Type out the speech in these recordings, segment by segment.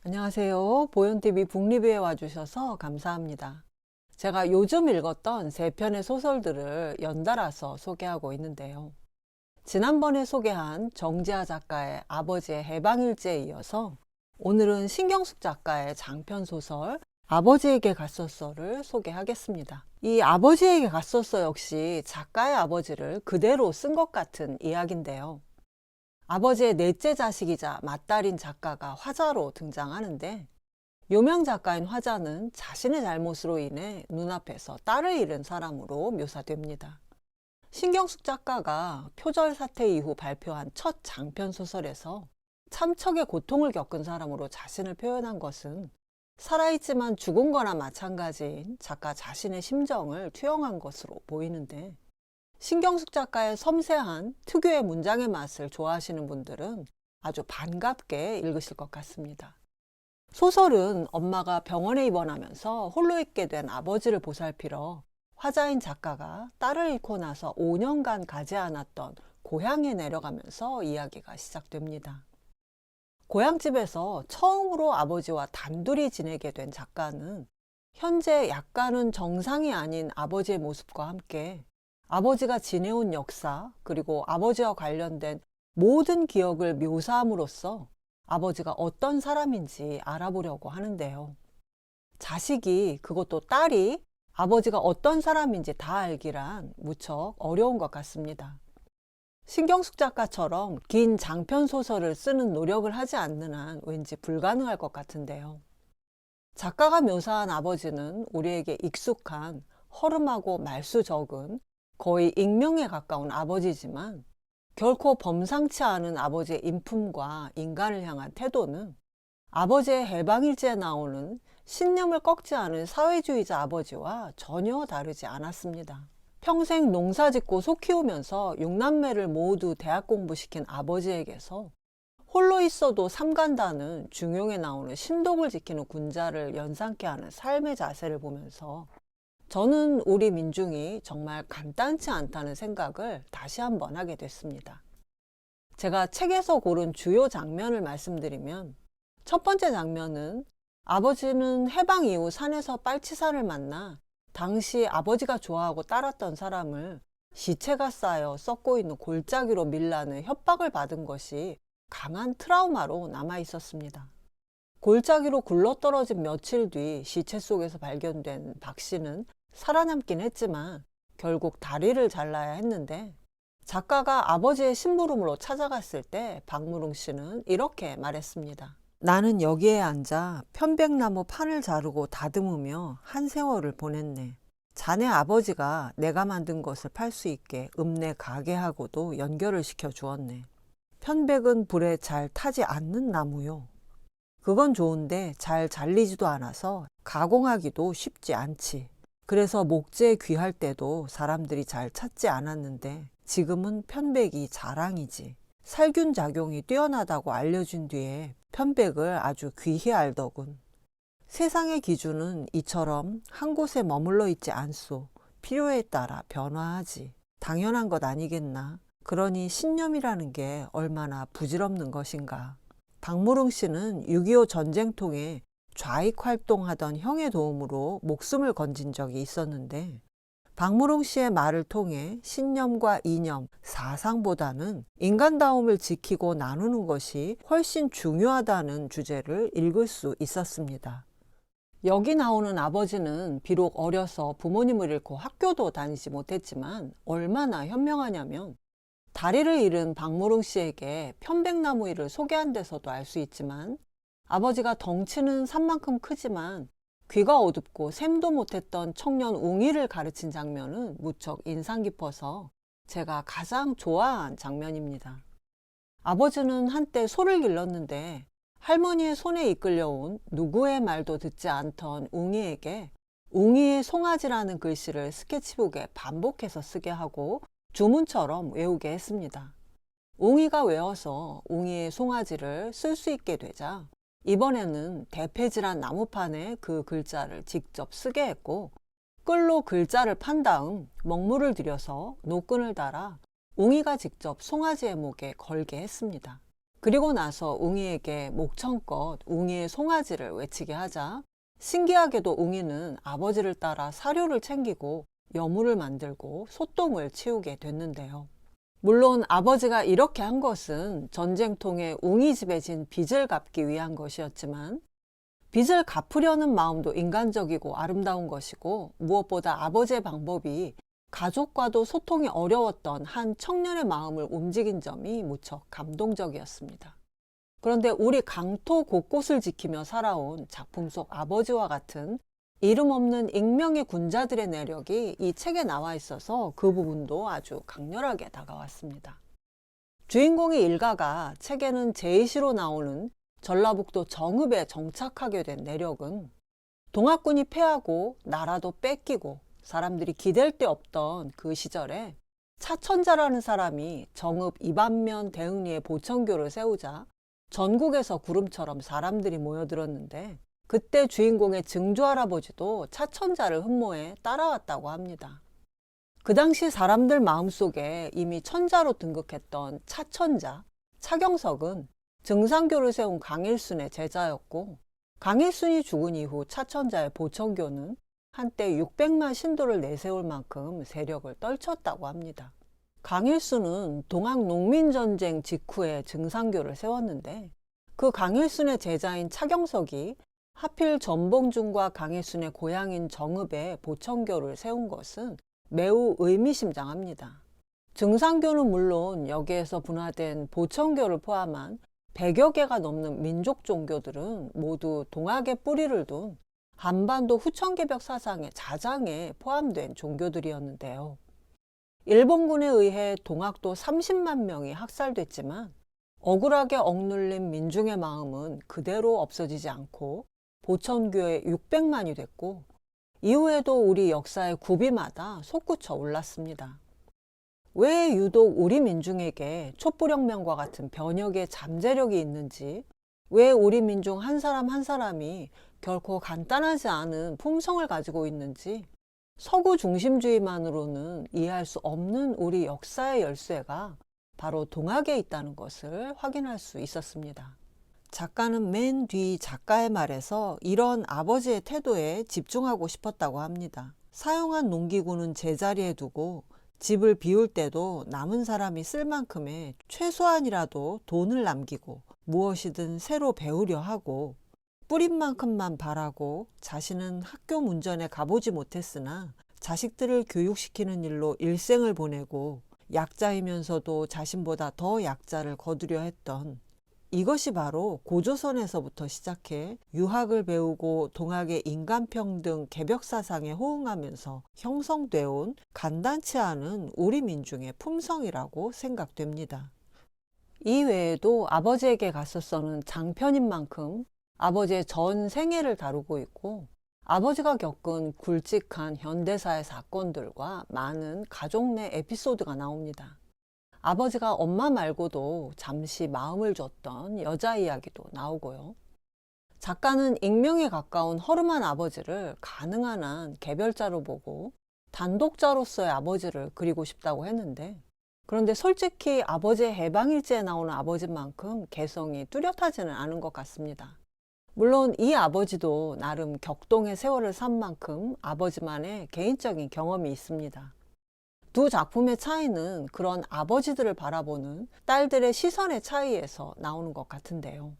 안녕하세요. 보현TV 북리뷰에 와주셔서 감사합니다. 제가 요즘 읽었던 세 편의 소설들을 연달아서 소개하고 있는데요. 지난번에 소개한 정지아 작가의 아버지의 해방일지에 이어서 오늘은 신경숙 작가의 장편 소설 아버지에게 갔었어를 소개하겠습니다. 이 아버지에게 갔었어 역시 작가의 아버지를 그대로 쓴 것 같은 이야기인데요. 아버지의 넷째 자식이자 맏딸인 작가가 화자로 등장하는데 유명 작가인 화자는 자신의 잘못으로 인해 눈앞에서 딸을 잃은 사람으로 묘사됩니다. 신경숙 작가가 표절 사태 이후 발표한 첫 장편 소설에서 참척의 고통을 겪은 사람으로 자신을 표현한 것은 살아있지만 죽은 거나 마찬가지인 작가 자신의 심정을 투영한 것으로 보이는데, 신경숙 작가의 섬세한 특유의 문장의 맛을 좋아하시는 분들은 아주 반갑게 읽으실 것 같습니다. 소설은 엄마가 병원에 입원하면서 홀로 있게 된 아버지를 보살피러 화자인 작가가 딸을 잃고 나서 5년간 가지 않았던 고향에 내려가면서 이야기가 시작됩니다. 고향집에서 처음으로 아버지와 단둘이 지내게 된 작가는 현재 약간은 정상이 아닌 아버지의 모습과 함께 아버지가 지내온 역사, 그리고 아버지와 관련된 모든 기억을 묘사함으로써 아버지가 어떤 사람인지 알아보려고 하는데요. 자식이, 그것도 딸이 아버지가 어떤 사람인지 다 알기란 무척 어려운 것 같습니다. 신경숙 작가처럼 긴 장편 소설을 쓰는 노력을 하지 않는 한 왠지 불가능할 것 같은데요. 작가가 묘사한 아버지는 우리에게 익숙한 허름하고 말수 적은 거의 익명에 가까운 아버지지만, 결코 범상치 않은 아버지의 인품과 인간을 향한 태도는 아버지의 해방일지에 나오는 신념을 꺾지 않은 사회주의자 아버지와 전혀 다르지 않았습니다. 평생 농사 짓고 소 키우면서 6남매를 모두 대학 공부시킨 아버지에게서 홀로 있어도 삼간다는 중용에 나오는 신독을 지키는 군자를 연상케 하는 삶의 자세를 보면서 저는 우리 민중이 정말 간단치 않다는 생각을 다시 한번 하게 됐습니다. 제가 책에서 고른 주요 장면을 말씀드리면, 첫 번째 장면은 아버지는 해방 이후 산에서 빨치산을 만나 당시 아버지가 좋아하고 따랐던 사람을 시체가 쌓여 썩고 있는 골짜기로 밀라는 협박을 받은 것이 강한 트라우마로 남아 있었습니다. 골짜기로 굴러떨어진 며칠 뒤 시체 속에서 발견된 박 씨는 살아남긴 했지만 결국 다리를 잘라야 했는데, 작가가 아버지의 심부름으로 찾아갔을 때 박무릉 씨는 이렇게 말했습니다. 나는 여기에 앉아 편백나무 판을 자르고 다듬으며 한 세월을 보냈네. 자네 아버지가 내가 만든 것을 팔 수 있게 읍내 가게하고도 연결을 시켜 주었네. 편백은 불에 잘 타지 않는 나무요. 그건 좋은데 잘 잘리지도 않아서 가공하기도 쉽지 않지. 그래서 목재에 귀할 때도 사람들이 잘 찾지 않았는데 지금은 편백이 자랑이지. 살균 작용이 뛰어나다고 알려준 뒤에 편백을 아주 귀히 알더군. 세상의 기준은 이처럼 한 곳에 머물러 있지 않소. 필요에 따라 변화하지. 당연한 것 아니겠나. 그러니 신념이라는 게 얼마나 부질없는 것인가. 박무릉 씨는 6.25 전쟁통에 좌익 활동하던 형의 도움으로 목숨을 건진 적이 있었는데, 박무릉 씨의 말을 통해 신념과 이념, 사상보다는 인간다움을 지키고 나누는 것이 훨씬 중요하다는 주제를 읽을 수 있었습니다. 여기 나오는 아버지는 비록 어려서 부모님을 잃고 학교도 다니지 못했지만 얼마나 현명하냐면, 다리를 잃은 박무릉 씨에게 편백나무 일을 소개한 데서도 알 수 있지만, 아버지가 덩치는 산만큼 크지만 귀가 어둡고 셈도 못했던 청년 웅이를 가르친 장면은 무척 인상 깊어서 제가 가장 좋아한 장면입니다. 아버지는 한때 소를 길렀는데 할머니의 손에 이끌려온 누구의 말도 듣지 않던 웅이에게 웅이의 송아지라는 글씨를 스케치북에 반복해서 쓰게 하고 주문처럼 외우게 했습니다. 웅이가 외워서 웅이의 송아지를 쓸 수 있게 되자 이번에는 대패질한 나무판에 그 글자를 직접 쓰게 했고, 끌로 글자를 판 다음 먹물을 들여서 노끈을 달아 웅이가 직접 송아지의 목에 걸게 했습니다. 그리고 나서 웅이에게 목청껏 웅이의 송아지를 외치게 하자 신기하게도 웅이는 아버지를 따라 사료를 챙기고 여물을 만들고 소똥을 치우게 됐는데요. 물론 아버지가 이렇게 한 것은 전쟁통에 웅이 집에 진 빚을 갚기 위한 것이었지만 빚을 갚으려는 마음도 인간적이고 아름다운 것이고 무엇보다 아버지의 방법이 가족과도 소통이 어려웠던 한 청년의 마음을 움직인 점이 무척 감동적이었습니다. 그런데 우리 강토 곳곳을 지키며 살아온 작품 속 아버지와 같은 이름 없는 익명의 군자들의 내력이 이 책에 나와 있어서 그 부분도 아주 강렬하게 다가왔습니다. 주인공의 일가가 책에는 제이시로 나오는 전라북도 정읍에 정착하게 된 내력은 동학군이 패하고 나라도 뺏기고 사람들이 기댈 데 없던 그 시절에 차천자라는 사람이 정읍 이반면 대흥리에 보천교를 세우자 전국에서 구름처럼 사람들이 모여들었는데 그때 주인공의 증조할아버지도 차천자를 흠모해 따라왔다고 합니다. 그 당시 사람들 마음속에 이미 천자로 등극했던 차천자, 차경석은 증상교를 세운 강일순의 제자였고 강일순이 죽은 이후 차천자의 보천교는 한때 600만 신도를 내세울 만큼 세력을 떨쳤다고 합니다. 강일순은 동학농민전쟁 직후에 증상교를 세웠는데 그 강일순의 제자인 차경석이 하필 전봉준과 강일순의 고향인 정읍에 보천교를 세운 것은 매우 의미심장합니다. 증상교는 물론 여기에서 분화된 보천교를 포함한 100여 개가 넘는 민족 종교들은 모두 동학의 뿌리를 둔 한반도 후천개벽 사상의 자장에 포함된 종교들이었는데요. 일본군에 의해 동학도 30만 명이 학살됐지만 억울하게 억눌린 민중의 마음은 그대로 없어지지 않고 보천교에 600만이 됐고 이후에도 우리 역사의 구비마다 솟구쳐 올랐습니다. 왜 유독 우리 민중에게 촛불혁명과 같은 변혁의 잠재력이 있는지, 왜 우리 민중 한 사람 한 사람이 결코 간단하지 않은 품성을 가지고 있는지 서구 중심주의만으로는 이해할 수 없는 우리 역사의 열쇠가 바로 동학에 있다는 것을 확인할 수 있었습니다. 작가는 맨 뒤 작가의 말에서 이런 아버지의 태도에 집중하고 싶었다고 합니다. 사용한 농기구는 제자리에 두고 집을 비울 때도 남은 사람이 쓸 만큼의 최소한이라도 돈을 남기고 무엇이든 새로 배우려 하고 뿌린 만큼만 바라고 자신은 학교 문전에 가보지 못했으나 자식들을 교육시키는 일로 일생을 보내고 약자이면서도 자신보다 더 약자를 거두려 했던 이것이 바로 고조선에서부터 시작해 유학을 배우고 동학의 인간평등 개벽사상에 호응하면서 형성되어 온 간단치 않은 우리 민중의 품성이라고 생각됩니다. 이 외에도 아버지에게 갔었서는 장편인 만큼 아버지의 전 생애를 다루고 있고 아버지가 겪은 굵직한 현대사의 사건들과 많은 가족 내 에피소드가 나옵니다. 아버지가 엄마 말고도 잠시 마음을 줬던 여자 이야기도 나오고요. 작가는 익명에 가까운 허름한 아버지를 가능한 한 개별자로 보고 단독자로서의 아버지를 그리고 싶다고 했는데 그런데 솔직히 아버지의 해방일지에 나오는 아버지만큼 개성이 뚜렷하지는 않은 것 같습니다. 물론 이 아버지도 나름 격동의 세월을 산 만큼 아버지만의 개인적인 경험이 있습니다. 두 작품의 차이는 그런 아버지들을 바라보는 딸들의 시선의 차이에서 나오는 것 같은데요.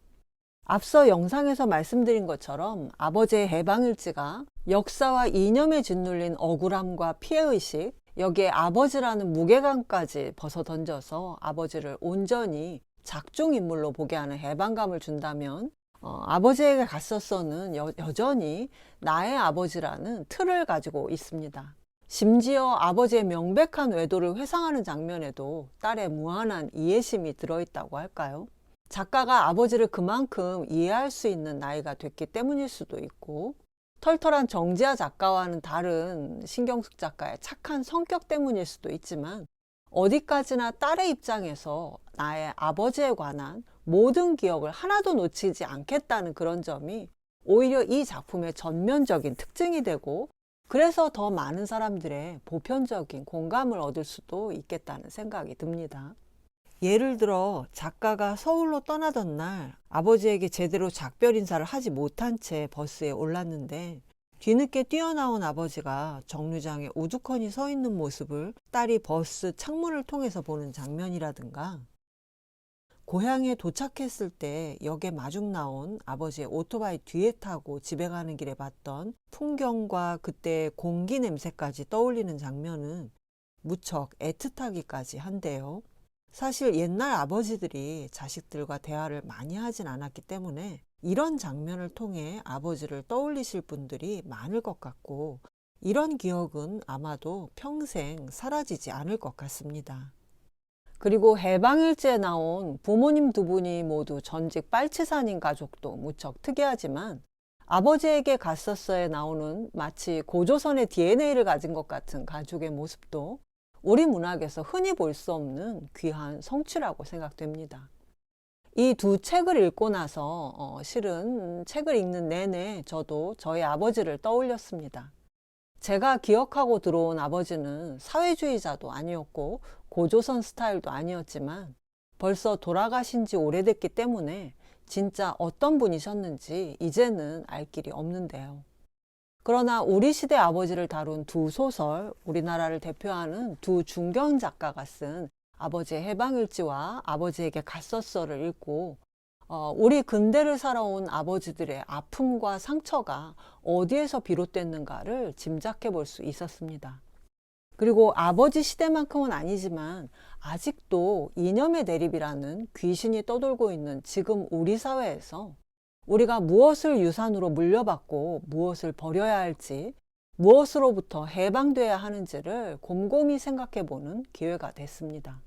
앞서 영상에서 말씀드린 것처럼 아버지의 해방일지가 역사와 이념에 짓눌린 억울함과 피해의식, 여기에 아버지라는 무게감까지 벗어던져서 아버지를 온전히 작중인물로 보게 하는 해방감을 준다면 아버지에게 갔었서는 여전히 나의 아버지라는 틀을 가지고 있습니다. 심지어 아버지의 명백한 외도를 회상하는 장면에도 딸의 무한한 이해심이 들어있다고 할까요? 작가가 아버지를 그만큼 이해할 수 있는 나이가 됐기 때문일 수도 있고 털털한 정지아 작가와는 다른 신경숙 작가의 착한 성격 때문일 수도 있지만 어디까지나 딸의 입장에서 나의 아버지에 관한 모든 기억을 하나도 놓치지 않겠다는 그런 점이 오히려 이 작품의 전면적인 특징이 되고 그래서 더 많은 사람들의 보편적인 공감을 얻을 수도 있겠다는 생각이 듭니다. 예를 들어 작가가 서울로 떠나던 날 아버지에게 제대로 작별 인사를 하지 못한 채 버스에 올랐는데 뒤늦게 뛰어나온 아버지가 정류장에 우두커니 서 있는 모습을 딸이 버스 창문을 통해서 보는 장면이라든가, 고향에 도착했을 때 역에 마중 나온 아버지의 오토바이 뒤에 타고 집에 가는 길에 봤던 풍경과 그때의 공기 냄새까지 떠올리는 장면은 무척 애틋하기까지 한데요. 사실 옛날 아버지들이 자식들과 대화를 많이 하진 않았기 때문에 이런 장면을 통해 아버지를 떠올리실 분들이 많을 것 같고, 이런 기억은 아마도 평생 사라지지 않을 것 같습니다. 그리고 해방일지에 나온 부모님 두 분이 모두 전직 빨치산인 가족도 무척 특이하지만, 아버지에게 갔었어에 나오는 마치 고조선의 DNA를 가진 것 같은 가족의 모습도 우리 문학에서 흔히 볼 수 없는 귀한 성취라고 생각됩니다. 이 두 책을 읽고 나서 실은 책을 읽는 내내 저도 저희 아버지를 떠올렸습니다. 제가 기억하고 들어온 아버지는 사회주의자도 아니었고 고조선 스타일도 아니었지만 벌써 돌아가신 지 오래됐기 때문에 진짜 어떤 분이셨는지 이제는 알 길이 없는데요. 그러나 우리 시대 아버지를 다룬 두 소설, 우리나라를 대표하는 두 중경 작가가 쓴 아버지의 해방일지와 아버지에게 갔었어를 읽고 우리 근대를 살아온 아버지들의 아픔과 상처가 어디에서 비롯됐는가를 짐작해 볼 수 있었습니다. 그리고 아버지 시대만큼은 아니지만 아직도 이념의 대립이라는 귀신이 떠돌고 있는 지금 우리 사회에서 우리가 무엇을 유산으로 물려받고 무엇을 버려야 할지, 무엇으로부터 해방돼야 하는지를 곰곰이 생각해 보는 기회가 됐습니다.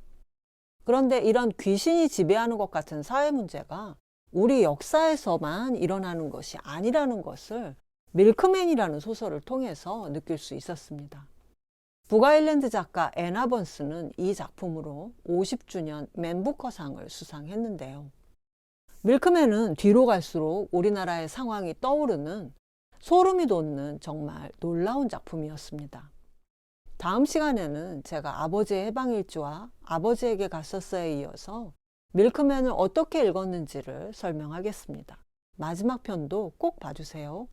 그런데 이런 귀신이 지배하는 것 같은 사회 문제가 우리 역사에서만 일어나는 것이 아니라는 것을 밀크맨이라는 소설을 통해서 느낄 수 있었습니다. 북아일랜드 작가 앤 하번스는 이 작품으로 50주년 맨부커상을 수상했는데요. 밀크맨은 뒤로 갈수록 우리나라의 상황이 떠오르는 소름이 돋는 정말 놀라운 작품이었습니다. 다음 시간에는 제가 아버지의 해방일지와 아버지에게 갔었어에 이어서 밀크맨을 어떻게 읽었는지를 설명하겠습니다. 마지막 편도 꼭 봐주세요.